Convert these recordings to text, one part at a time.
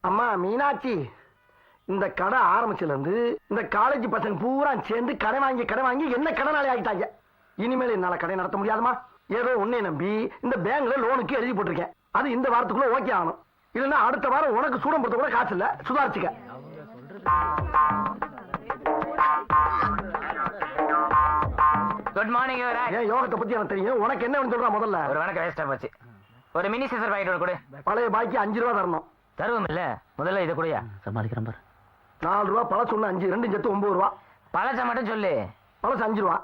அம்மா மீனாட்சி, இந்த கடை ஆரம்பிச்சதுல இருந்து இந்த காலேஜ் பசங்க பூரா சேர்ந்து கடை வாங்கி என்ன கடனாளி ஆகிட்டாங்க. இனிமேல் என்னால கடை நடத்த முடியாதுமா. ஏதோ உன்னை நம்பி இந்த பேங்க்ல லோனுக்கு எழுதி போட்டிருக்கேன். அது இந்த வாரத்துக்குள்ள ஓகே ஆகணும். இல்லைன்னா அடுத்த வாரம் உனக்கு சூடம் போடுறது கூட காசு இல்ல. சுதாரிச்சுக்க. Good morning. ஏன் யோகத்தை பத்தி எனக்கு தெரியும். உனக்கு என்ன சொல்றா? முதல்ல ஒரு வணக்கம் வேஸ்டா போச்சு. ஒரு மினி சீசர் பாக்கெட் கொடு. பழைய பாக்கி 5 ரூபா தரணும். தருவோம் இல்ல, முதல்ல இதை கூடயா சமாளிக்கிறேன் பாரு. 4 ரூபா பழம் சொன்ன 5, 2 சேர்த்து 9 ரூபா. பழச மட்டும் சொல்லு. பழசு 5 ரூபா.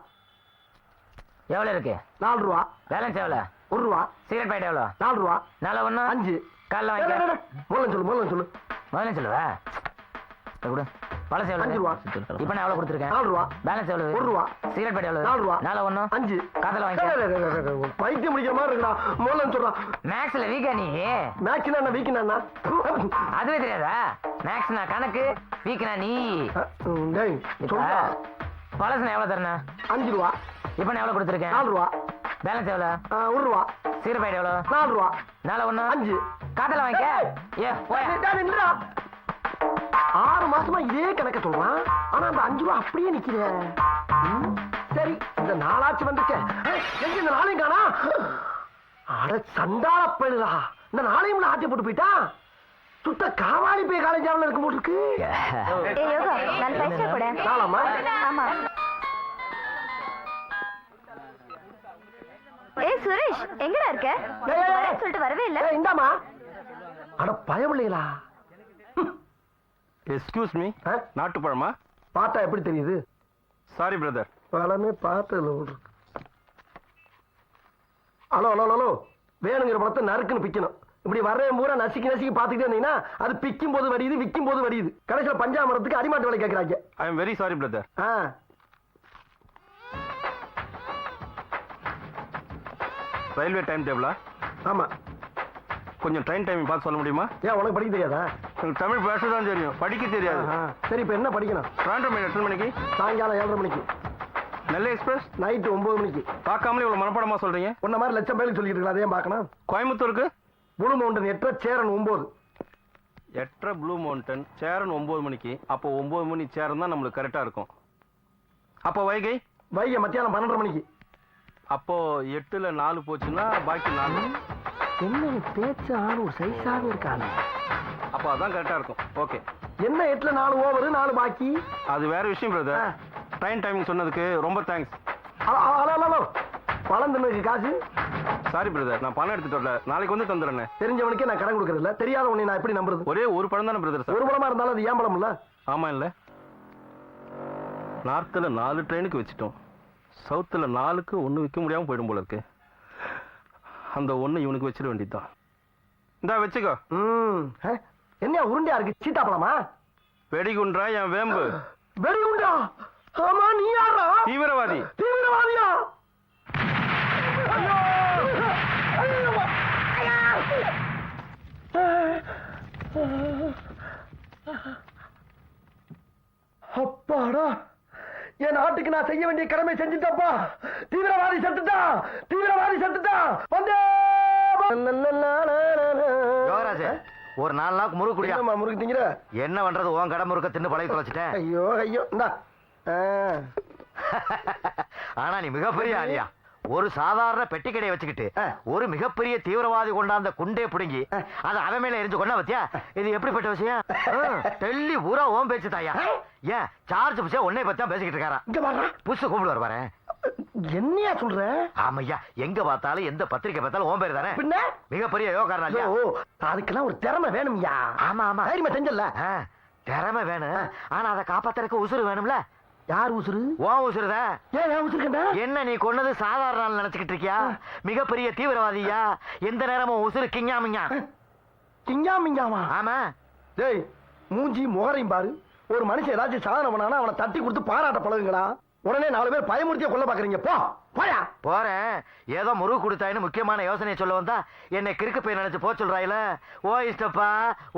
எவ்வளவு இருக்கு? 4 ரூபா. பேலன்ஸ் எவ்வளவு? 1 ரூபா. சிகரெட் பாக்கெட் எவ்வளவு? 4 ரூபா. 4 1 5. கால்ல வாங்க. முதல்ல சொல்லு. முதல்ல சொல்லுவா. கொடு. பழசு எவ்வளவு? 5 ரூபா. இப்போ நான் எவ்வளவு கொடுத்துருக்கேன்? 4 ரூபா. பேலன்ஸ் எவ்வளவு? 1 ரூபா. சிகரெட் பாக்கெட் எவ்வளவு? 4 ரூபா. 4 1 5. காதல வாங்க. பைத்தியம் முடிக்கிற மாதிரி இருக்குடா. முதல்ல சொல்றா. மேக்ஸ்ல வீக்கா நீ? மேக்ஸ்னா என்ன, வீக்னா? அதுவே தெரியாதா? மேக்ஸ்னா கணக்கு, வீக்னா நீ. டேய் சொல்றா. பழசுனா எவ்வளவு தரணும்? 5 ரூபா. இப்போ நான் எவ்வளவு கொடுத்துருக்கேன்? 4 ரூபா. பேலன்ஸ் எவ்வளவு? 1 ரூபா. சிகரெட் பாக்கெட் எவ்வளவு? 4 ரூபா. 4 1 5. காதல வாங்க. ஏ போய். 6 மாசமா இதே கணக்க சொல்றான். ஆனா அந்த 5 ரூபா அப்படியே நிக்கிற. சரி, இந்த நாளாச்சு வந்துச்சே. எங்க இந்த நாளையும் காணா? அட சண்டாள பழுதா. இந்த நாளையும் ஆட்டி போட்டு போயிட்டா. சுத்த காவாலி போய் காலேஜாவில் இருக்க போட்டு இருக்கு. நாளாமா? ஆமா. ஏய் சுரேஷ், எங்கடா இருக்க? சொல்லிட்டு வரவே இல்ல. இந்தாமா. அட பயமில்லைங்களா? எஸ்கியூஸ் மீ, நாட்டு பழமா? பார்த்தா எப்படி தெரியுது? Sorry brother. பழமே பார்த்ததுல இருக்கு. ஹலோ ஹலோ ஹலோ, வேணுங்கிற பழத்தை நறுக்குன்னு பிக்கணும். இப்படி வர்றேன் பூரா நசுக்கி பார்த்துக்கிட்டே இருந்தீங்கன்னா அது பிக்கும் போது வடியுது, விற்கும் போது வடியுது. கடைசியில் பஞ்சாமரத்துக்கு அடிமாட்டு வேலை கேட்கறாங்க. I am very sorry brother. Railway time டேபிளா? ஆமா. கொஞ்சம் ட்ரெயின் டைமிங் பார்த்து சொல்ல முடியுமா? ஏன் உனக்கு படிக்க தெரியாதா? எனக்கு தமிழ் பேச தான் தெரியும், படிக்க தெரியாது. சரி, இப்போ என்ன படிக்கணும்? ட்ராண்டோ மெயில் எத்தனை மணிக்கு? சாயங்காலம் 7:30 மணிக்கு. நெல்லை எக்ஸ்பிரஸ் நைட்டு 9 மணிக்கு. பார்க்காமலே இவ்வளவு மனப்பாடமா சொல்றீங்க? உன்ன மாதிரி லட்சம் பேருக்கு சொல்லிட்டு இருக்கலாம், அதையும் பார்க்கணும். கோயம்புத்தூருக்கு blue mountain 8 Cheran 9. 8 blue mountain Cheran 9 மணிக்கு. அப்போ 9 மணி சேரன் தான் நம்மளுக்கு கரெக்டா இருக்கும். அப்போ வைகை மத்தியானம் 12:30 மணிக்கு. அப்போ 8ல 4 போச்சுன்னா பாக்கி 4. என்ன பேச்சு ஆளு ஒரு சைஸாக இருக்காங்க. அப்போ அதான் கரெக்டா இருக்கும். ஓகே. என்ன 8ல 4 ஓவர் 4 பாக்கி? அது வேற விஷயம் பிரதர். ட்ரெயின் டைமிங் சொன்னதுக்கு ரொம்ப தேங்க்ஸ். ஹலோ, பழம் தின்னதுக்கு காசு? சாரி பிரதர், நான் பணம் எடுத்துட்டு வரல, நாளைக்கு வந்து தந்துடுறேன். தெரிஞ்சவனுக்கே நான் கடன் கொடுக்கறது இல்ல, தெரியாத உன்னை நான் எப்படி நம்புறது? ஒரே ஒரு பழம் தானே பிரதர்? ஒரு பழமா இருந்தாலும் அது ஏன் பழம் இல்ல? ஆமா இல்ல. நார்த்ல 4 ட்ரெயினுக்கு வச்சுட்டோம், சவுத்துல 4க்கு 1 விற்க முடியாம போயிடும் போல இருக்கு. அந்த 1 இவனுக்கு வச்சிட வேண்டியதுதான். இந்தா வச்சுக்கோ. என்ன உருண்டையா இருக்கு? சீட்டா பழமா? வெடிகுன்றா என் வேம்பு. வெடிகுண்டா? ஆமா, நீ யாரா? தீவிரவாதி. தீவிரவாதியா? அப்பாடா, என் நாட்டுக்கு நான் செய்ய வேண்டிய கடமை செஞ்சுட்டப்பா. தீவிரவாதி செத்துட்டான். வந்தே ஒரு 4 நாளுக்கு முறுக்கு குடியா. முறுக்கு திங்கிற என்ன பண்றது? உன் கடை முறுக்க தின்னு பழகி தொலைச்சிட்டேன். ஐயோ இந்தா. ஆனா நீ மிகப்பெரிய ஆளியா. ஒரு சாதாரண பெட்டி கடையை வச்சுக்கிட்டு ஒரு மிகப்பெரிய தீவிரவாதி கொண்டாந்த குண்டே பிடுங்கி அது அவன் மேல எரிஞ்சு கொண்டா பத்தியா? இது எப்படிப்பட்ட விஷயம்? டெல்லி பூரா ஓம் பேச்சு தாயா. ஏன் சார்ஜ் புஷா உன்னை பத்தி தான் பேசிக்கிட்டு இருக்காரா? புஷ் கூப்பிடுவார் பாரு. என்னையா சொல்ற? ஆமையா, எங்க பார்த்தாலும் எந்த பத்திரிக்கை பார்த்தாலும் ஓம் பேர் தானே. பின்ன மிகப்பெரிய யோகாரனா. அதுக்கெல்லாம் ஒரு திறமை வேணும்யா. ஆமா ஆமா, தைரியமா செஞ்சல. திறமை வேணும், ஆனா அதை காப்பாத்துறதுக்கு உசுறு வேணும்ல. யார் உசுறு? உன் உசுறுதான். ஏன் உசுருக்கண்டா? என்ன நீ கொன்னது சாதாரண நாள் நினைச்சுக்கிட்டு இருக்கியா? மிகப்பெரிய தீவிரவாதியா. எந்த நேரமும் உசுறு கிஞ்சாமிங்க. கிஞ்சாமிங்காமா? ஆமா. டேய், மூஞ்சி முகரையும் பாரு. ஒரு மனுஷன் ஏதாச்சும் சாதனை பண்ணானா அவனை தட்டி கொடுத்து பாராட்ட பழகுங்களா. உடனே 4 பேர் பயமுறுத்திய கொல்ல பாக்குறீங்க. போயா. போறேன். ஏதோ முருகு கொடுத்தாயின்னு முக்கியமான யோசனையை சொல்ல வந்தா என்னை கிறுக்கு போய் நினைச்சு போ சொல்றாயில. ஓ இஷ்டப்பா,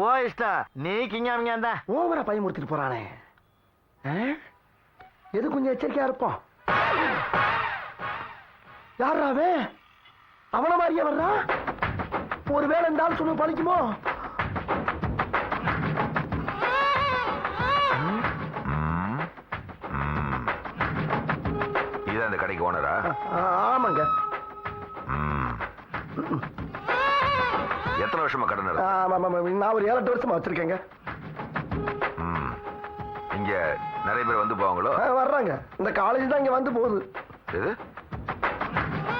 ஓ இஷ்டம். நீ கிஞ்சாமிங்க இருந்தா ஓவரா பயமுறுத்திட்டு போறானே. எது கொஞ்சம் எச்சரிக்கையா இருப்போம். யாராவே அவன மாதிரியே வர்றா? ஒருவேளை இந்த ஆள் சொன்ன பழிக்குமோ? ஓனரா? ஆமாங்க. எத்தனை வருஷமா கடை நடக்குது? நான் ஒரு 7-8 வருஷமா வச்சிருக்கேங்க. இங்க நிறைய பேர் வந்து போவாங்களோ? வர்றாங்க. இந்த காலேஜ் தான் இங்க வந்து போகுது. எது?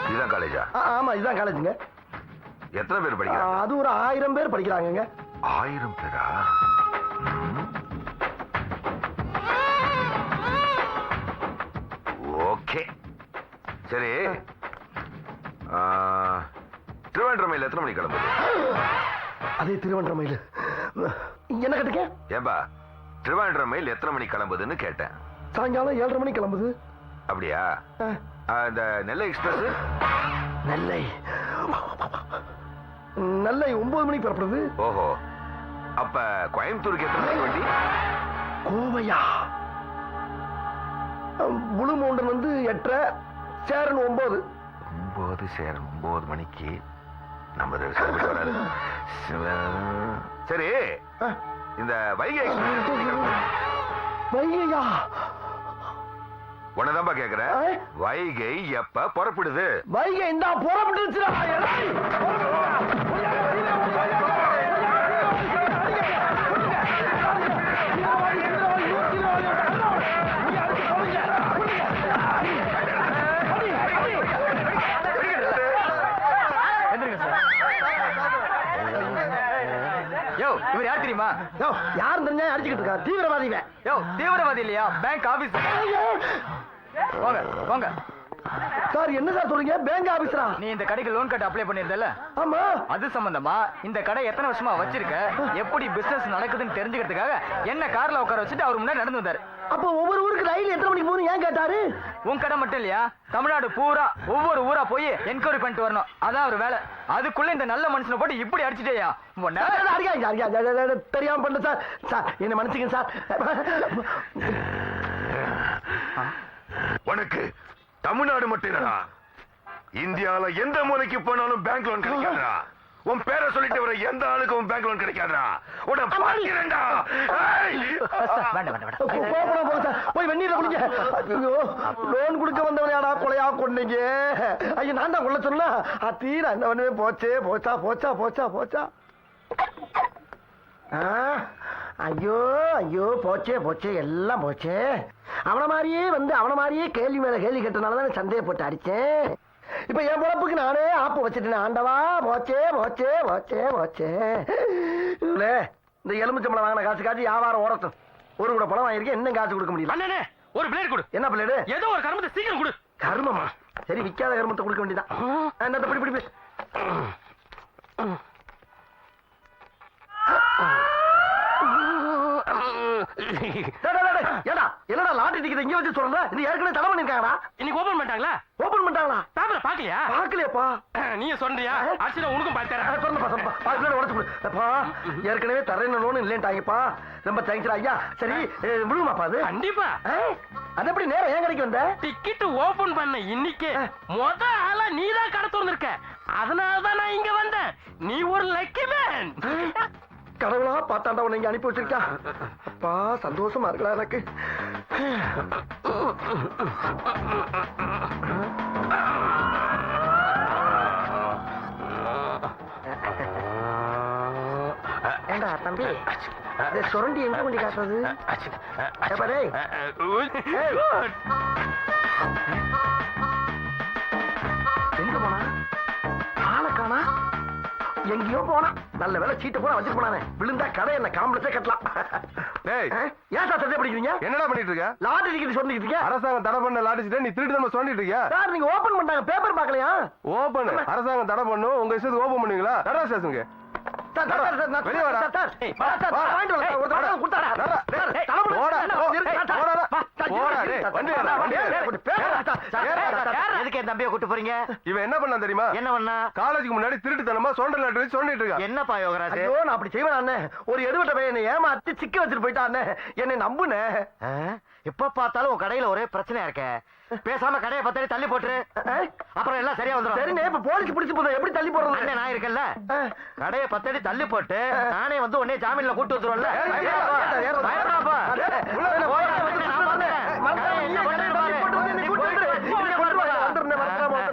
இதுதான் காலேஜா? ஆமா, இதுதான் காலேஜுங்க. எத்தனை பேர் படிக்கிறாங்க? அது ஒரு 1000 பேர் படிக்கிறாங்கங்க. 1000 பேரா? ஓகே, சரி. திருவண்ணாமலையில் எத்தனை மணிக்கு கிளம்புது? அதே திருவண்ணாமலையில் என்ன கேட்டுக்க? ஏன்பா, திருவண்ணாமலையில் எத்தனை மணிக்கு கிளம்புதுன்னு கேட்டேன். சாயங்காலம் 7:30 மணிக்கு கிளம்புது. அப்படியா? இந்த நெல்லை எக்ஸ்பிரஸ்? நெல்லை 9 மணிக்கு புறப்படுது. ஓஹோ, அப்ப கோயம்புத்தூருக்கு எத்தனை மணிக்கு வண்டி? கோவையா? புளு மவுண்டன் வந்து 8:30, சேரன் 9. 9 சேரன் 9 மணிக்கு நம்ம சரிபட்டு வராது. சரி, இந்த வைகை வைகையா? உன்னதான்பா கேக்குறேன். வைகை எப்ப புறப்படுது? வைகை இந்த புறப்பட்டுச்சுடா. இவர் யார் தெரியுமா? யாரும் தெரிஞ்சா அடிச்சுக்கிட்டு இருக்கா? தீவிரவாதிங்க. தீவிரவாதி இல்லையா, பேங்க் ஆபீஸ். வாங்க வாங்க சார். என்ன சார் சொல்றீங்க? பேங்க் ஆபீஸரா? நீ இந்த கடைக்கு லோன் கட்ட அப்ளை பண்ணிருந்தல? ஆமா. அது சம்பந்தமா இந்த கடை எத்தனை வருஷமா வச்சிருக்க, எப்படி பிசினஸ் நடக்குதுன்னு தெரிஞ்சுக்கிறதுக்காக என்ன கார்ல உட்கார வச்சுட்டு அவர் முன்னாடி நடந்து வந்தாரு. அப்ப ஒவ்வொரு ஊருக்கு ரயில் எத்தனை மணிக்கு போகணும் ஏன் கேட்டாரு? உன் கடை மட்டும் இல்லையா, தமிழ்நாடு பூரா ஒவ்வொரு ஊரா போய் என்கொயரி பண்ணிட்டு வரணும். அதான் ஒரு வேலை. அதுக்குள்ள இந்த நல்ல மனுஷனை போட்டு இப்படி அடிச்சுட்டேயா? தெரியாம பண்ண சார். சார் என்ன மன்னிச்சுங்க சார். உனக்கு தமிழ்நாடு மட்டும் இல்லடா, இந்தியால எந்த மூலைக்கு போனாலும் பேங்க் லோன் கிடைக்காதா? உன் பேரை சொல்லிட்டு வர எந்த ஆளுக்கு உன் பேங்க் லோன் கிடைக்காதா? உன்னை பார்க்கிறேன்டா. போய் வெந்நீர குடிங்க. ஐயோ, லோன் கொடுக்க வந்தவனையாடா கொலையா கொண்டீங்க. ஐயோ, நான் தான் கொள்ள சொன்னா தீர அந்த போச்சே. போச்சா போச்சா போச்சா போச்சா. ஐயோ ஐயோ, போச்சே போச்சே, எல்லாம் போச்சே. அவன மாதிரியே வந்து அவன மாதிரியே கேள்வி மேல கேள்வி கேட்டனாலதான் சந்தேகப்பட்டு அடிச்சேன். இப்ப என் பொழப்புக்கு நானே ஆப்பு வச்சுட்டேன். ஆண்டவா, போச்சே போச்சே போச்சே போச்சே. இந்த எலுமிச்சம்பளம் வாங்கின காசு காட்சி வியாபாரம் ஓரத்தும். ஒரு கூட பழம் வாங்கிருக்கேன், இன்னும் காசு கொடுக்க முடியல. அண்ணனே, ஒரு பிளேட் கொடு. என்ன பிளேடு? ஏதோ ஒரு கருமத்தை சீக்கிரம் கொடு. கருமமா? சரி, விக்காத கருமத்தை கொடுக்க வேண்டியதான். என்னத்த பிடி பிடி. ஏடா, என்னடா லாட்டரி டிக்கெட் இங்க வச்சு சொல்ற? இது ஏற்கனவே தடை பண்ணிருக்காங்கடா. இன்னைக்கு ஓபன் பண்ணிட்டாங்களா? ஓபன் பண்ணிட்டாங்களா? பேப்பரை பாக்கலையா? பாக்கலையாப்பா. நீங்க சொல்றியா? அரிசில உனக்கும் பாத்துறேன். சொல்லுப்பா, உடச்சு கொடுப்பா. ஏற்கனவே தரேன்னு லோன் இல்லைன்ட்டாங்கப்பா. ரொம்ப தேங்க்ஸ் ஐயா. சரி, விடுமாப்பா அது? கண்டிப்பா. அது எப்படி நேரம் ஏன் கிடைக்கும்? வந்த டிக்கெட் ஓபன் பண்ண இன்னைக்கு மொத ஆளா நீதான் கடை திறந்திருக்க. அதனாலதான் நான் இங்க வந்தேன். நீ ஒரு லக்கி மேன். கடவுளா பார்த்தாண்டா உன்னை இங்க அனுப்பி வச்சிருக்கா. அப்பா, சந்தோஷமா இருக்கலாம் எனக்கு. ஏண்டா தம்பி, சுரண்டி எங்க கொண்டு காட்டுறது? எங்க போனா? ஆளை காணா. எங்கேயோ போனா. நல்ல வேலை சீட்டை போனா வச்சுட்டு போனானே. விழுந்தா கடை என்ன காம்பளச்சே கட்டலாம். ஏன் சார் சட்டை பிடிக்கிறீங்க? என்னடா பண்ணிட்டு இருக்க? லாட்டரி டிக்கெட் சொல்லிட்டு இருக்கீங்க. அரசாங்கம் தடை பண்ண லாட்டரி நீ திருட்டு நம்ம சொல்லிட்டு இருக்கியா? சார், நீங்க ஓபன் பண்ணாங்க, பேப்பர் பார்க்கலையா? ஓபன் அரசாங்கம் தடை பண்ணும், உங்க இஷ்டத்துக்கு ஓபன் பண்ணுவீங்களா? நடரா ஸ்டேஷனுக்கு வெளியே வாடா. எதுக்கு என் தம்பியை கூட்டு போறீங்க? இவன் என்ன பண்ணா தெரியுமா? என்ன பண்ணா? காலேஜுக்கு முன்னாடி திருட்டுத்தனமா சொண்டல் லாட்டரி சொல்லிட்டு இருக்கா. என்னப்பா யோகராஜ்? ஐயோ, நான் அப்படி செய்வேன். ஒரு எடுவட்ட பையன் என்னை ஏமாத்தி சிக்க வச்சுட்டு போயிட்டானே. என்னை நம்புனே. எப்ப பார்த்தாலும் உன் கடையில ஒரே பிரச்சனையா இருக்க. பேசாம கடையை பத்தடி தள்ளி போட்டுரு, அப்புறம் எல்லாம் சரியா வந்துடும். சரிண்ணே, இப்ப போலீஸ் பிடிச்சு போதும், எப்படி தள்ளி போடுறது? நான் இருக்கேன்ல, கடையை 10 அடி தள்ளி போட்டு நானே வந்து உடனே ஜாமீன்ல கூட்டு வந்துருவேன்ல.